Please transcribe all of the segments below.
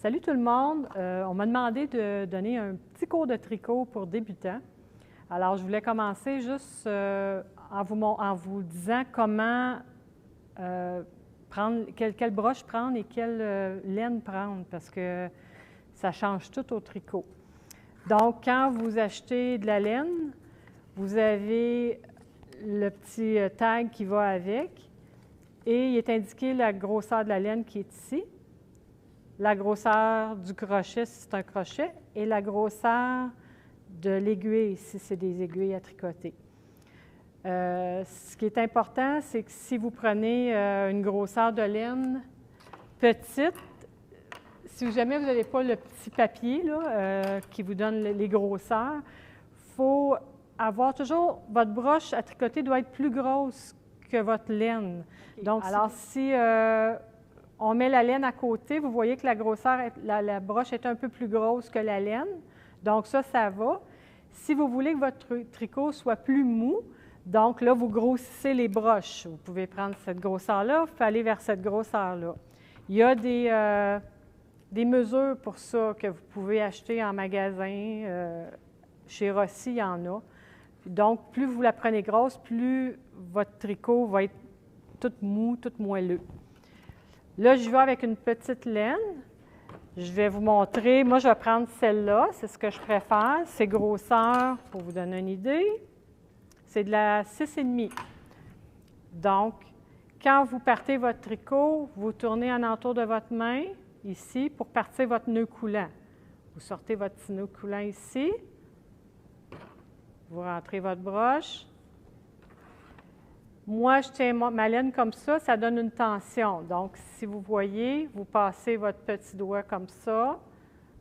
Salut tout le monde! On m'a demandé de donner un petit cours de tricot pour débutants. Alors, je voulais commencer juste en vous disant comment prendre, quelle broche prendre et quelle laine prendre, parce que ça change tout au tricot. Donc, quand vous achetez de la laine, vous avez le petit tag qui va avec et il est indiqué la grosseur de la laine qui est ici, la grosseur du crochet si c'est un crochet et la grosseur de l'aiguille si c'est des aiguilles à tricoter. Ce qui est important, c'est que si vous prenez une grosseur de laine petite, si jamais vous n'avez pas le petit papier là, qui vous donne les grosseurs, il faut avoir toujours, votre broche à tricoter doit être plus grosse que votre laine. Donc, alors si on met la laine à côté, vous voyez que la grosseur, la broche est un peu plus grosse que la laine. Donc ça va. Si vous voulez que votre tricot soit plus mou, donc là, vous grossissez les broches. Vous pouvez prendre cette grosseur-là, vous pouvez aller vers cette grosseur-là. Il y a des mesures pour ça que vous pouvez acheter en magasin. Chez Rossi, il y en a. Donc, plus vous la prenez grosse, plus votre tricot va être tout mou, tout moelleux. Là, je vais avec une petite laine. Je vais vous montrer. Moi, je vais prendre celle-là. C'est ce que je préfère. C'est grosseur, pour vous donner une idée. C'est de la 6,5. Donc, quand vous partez votre tricot, vous tournez en entour de votre main, ici, pour partir votre nœud coulant. Vous sortez votre petit nœud coulant ici. Vous rentrez votre broche. Moi, je tiens ma laine comme ça donne une tension. Donc, si vous voyez, vous passez votre petit doigt comme ça.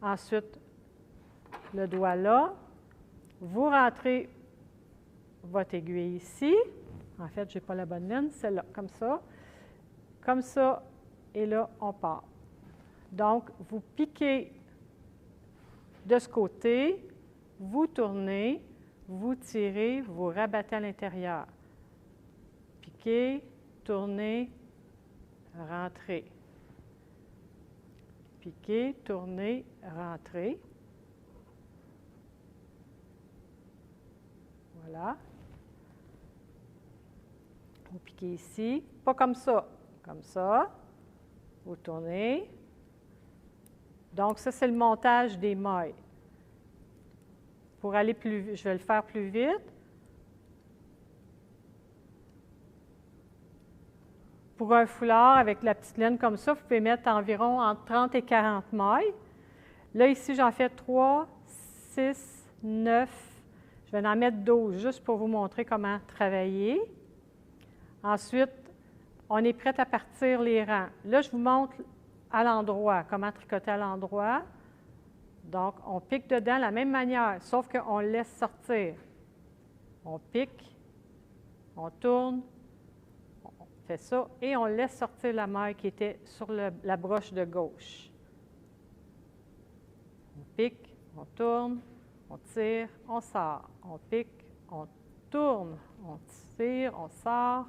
Ensuite, le doigt là. Vous rentrez votre aiguille ici. En fait, je n'ai pas la bonne laine, celle-là, comme ça. Comme ça, et là, on part. Donc, vous piquez de ce côté, vous tournez, vous tirez, vous rabattez à l'intérieur. Piquez, tournez, rentrez. Piquez, tournez, rentrez. Voilà. Vous piquez ici, pas comme ça, comme ça. Vous tournez. Donc, ça, c'est le montage des mailles. Pour aller plus vite, je vais le faire plus vite. Pour un foulard avec la petite laine comme ça, vous pouvez mettre environ entre 30 et 40 mailles. Là, ici, j'en fais 3, 6, 9. Je vais en mettre 12, juste pour vous montrer comment travailler. Ensuite, on est prêt à partir les rangs. Là, je vous montre à l'endroit, comment tricoter à l'endroit. Donc, on pique dedans de la même manière, sauf qu'on le laisse sortir. On pique, on tourne, on fait ça, et on laisse sortir la maille qui était sur la broche de gauche. On pique, on tourne, on tire, on sort. On pique, on tourne, on tire, on sort.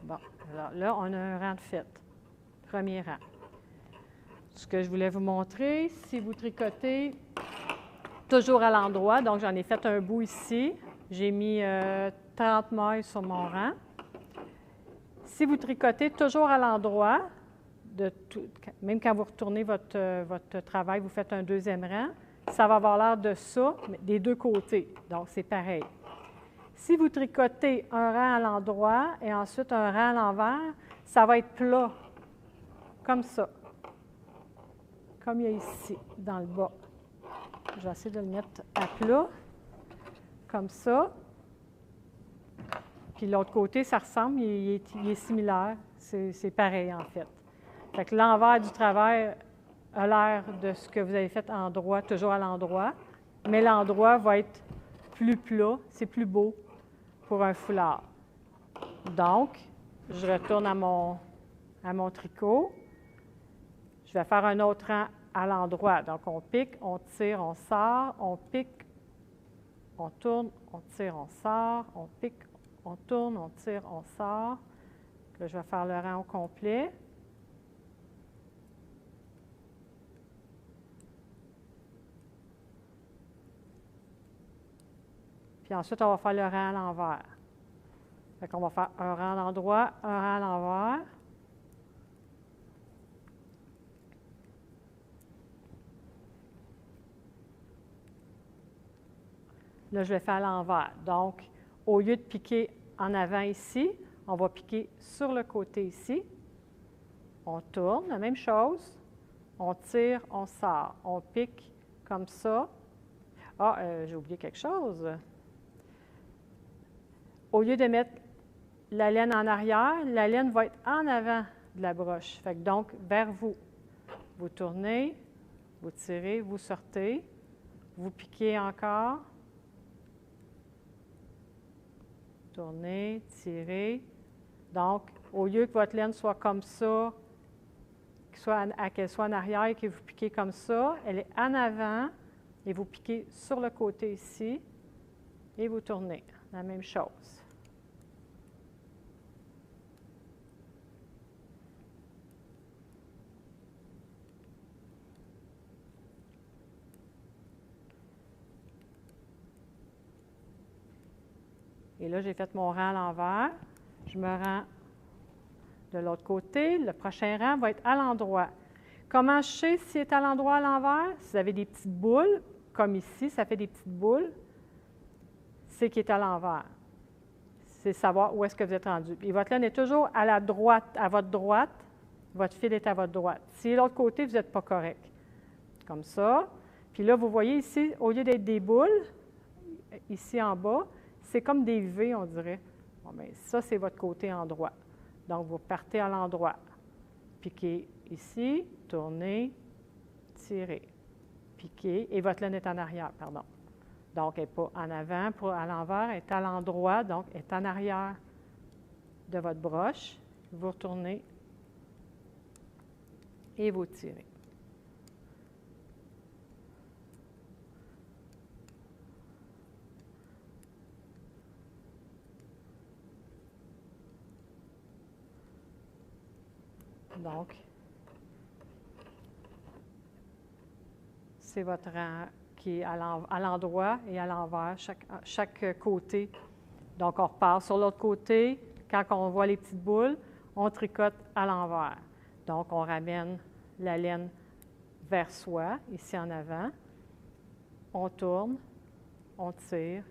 Bon, alors là, on a un rang de fait. Premier rang. Ce que je voulais vous montrer, si vous tricotez toujours à l'endroit, donc j'en ai fait un bout ici, j'ai mis 30 mailles sur mon rang. Si vous tricotez toujours à l'endroit, même quand vous retournez votre travail, vous faites un deuxième rang, ça va avoir l'air de ça, mais des deux côtés, donc c'est pareil. Si vous tricotez un rang à l'endroit et ensuite un rang à l'envers, ça va être plat, comme ça, comme il y a ici, dans le bas. Je vais essayer de le mettre à plat, comme ça. Puis l'autre côté, ça ressemble, il est similaire, c'est pareil en fait. Fait que l'envers du travers a l'air de ce que vous avez fait en droit, toujours à l'endroit, mais l'endroit va être plus plat, c'est plus beau pour un foulard. Donc, je retourne à mon tricot. Je vais faire un autre rang à l'endroit. Donc, on pique, on tire, on sort, on pique, on tourne, on tire, on sort, on pique, on tourne, on tire, on sort. Là, je vais faire le rang au complet. Puis ensuite, on va faire le rang à l'envers. Fait qu'on va faire un rang à l'endroit, un rang à l'envers. Là, je vais faire à l'envers. Donc, au lieu de piquer en avant ici, on va piquer sur le côté ici. On tourne, la même chose. On tire, on sort. On pique comme ça. Ah, j'ai oublié quelque chose. Au lieu de mettre la laine en arrière, la laine va être en avant de la broche. Fait que donc, vers vous. Vous tournez, vous tirez, vous sortez, vous piquez encore. Tournez, tirez. Donc, au lieu que votre laine soit comme ça, qu'elle soit en arrière et que vous piquez comme ça, elle est en avant et vous piquez sur le côté ici et vous tournez. La même chose. Et là, j'ai fait mon rang à l'envers. Je me rends de l'autre côté. Le prochain rang va être à l'endroit. Comment je sais s'il est à l'endroit, à l'envers? Si vous avez des petites boules, comme ici, ça fait des petites boules, c'est qu'il est à l'envers. C'est savoir où est-ce que vous êtes rendu. Et votre laine est toujours à la droite, à votre droite. Votre fil est à votre droite. Si de l'autre côté, vous n'êtes pas correct. Comme ça. Puis là, vous voyez ici, au lieu d'être des boules, ici en bas, c'est comme des V, on dirait. Bon, bien, ça, c'est votre côté endroit. Donc, vous partez à l'endroit. Piquez ici, tournez, tirez. Piquez, et votre laine est en arrière, pardon. Donc, elle n'est pas en avant, à l'envers, elle est à l'endroit, donc elle est en arrière de votre broche. Vous retournez et vous tirez. Donc, c'est votre rang qui est à l'endroit et à l'envers, chaque côté. Donc, on repart sur l'autre côté. Quand on voit les petites boules, on tricote à l'envers. Donc, on ramène la laine vers soi, ici en avant. On tourne, on tire.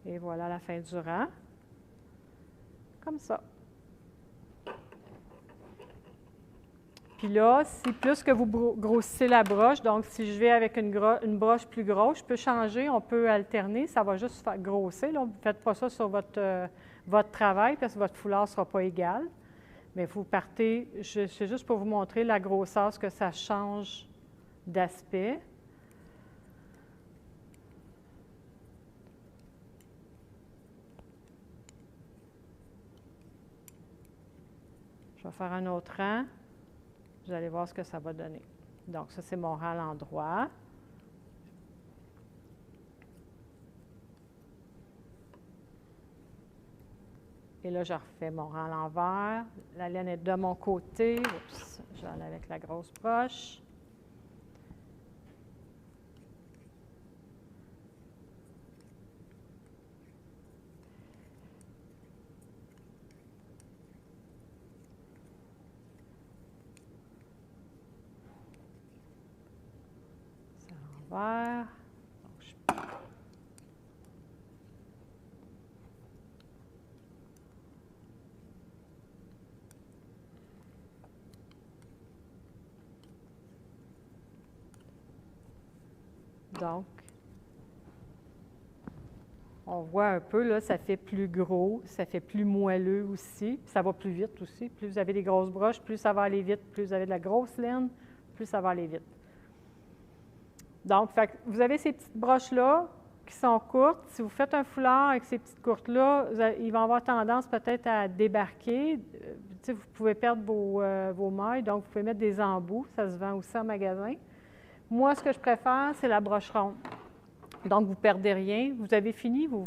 Et voilà la fin du rang. Comme ça. Puis là, si plus que vous grossissez la broche, donc si je vais avec une broche plus grosse, je peux changer, on peut alterner, ça va juste faire grossir. Là. Vous ne faites pas ça sur votre travail parce que votre foulard ne sera pas égal. Mais vous partez, c'est juste pour vous montrer la grosseur, ce que ça change d'aspect. Je vais faire un autre rang. Vous allez voir ce que ça va donner. Donc, ça, c'est mon rang à l'endroit. Et là, je refais mon rang à l'envers. La laine est de mon côté. Oups, j'en ai avec la grosse broche. l'envers. Donc, On voit un peu, là, ça fait plus gros, ça fait plus moelleux aussi, puis ça va plus vite aussi. Plus vous avez des grosses broches, plus ça va aller vite. Plus vous avez de la grosse laine, plus ça va aller vite. Donc, vous avez ces petites broches-là qui sont courtes. Si vous faites un foulard avec ces petites courtes-là, ils vont avoir tendance peut-être à débarquer. Vous pouvez perdre vos mailles, donc vous pouvez mettre des embouts. Ça se vend aussi en magasin. Moi, ce que je préfère, c'est la broche ronde. Donc, vous ne perdez rien. Vous avez fini, vous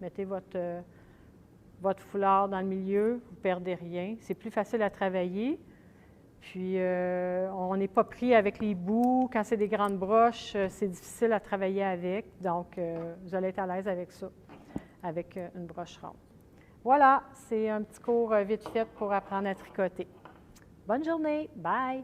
mettez votre foulard dans le milieu, vous ne perdez rien. C'est plus facile à travailler. Puis, on n'est pas pris avec les bouts. Quand c'est des grandes broches, c'est difficile à travailler avec. Donc, vous allez être à l'aise avec ça, avec une broche ronde. Voilà, c'est un petit cours vite fait pour apprendre à tricoter. Bonne journée! Bye!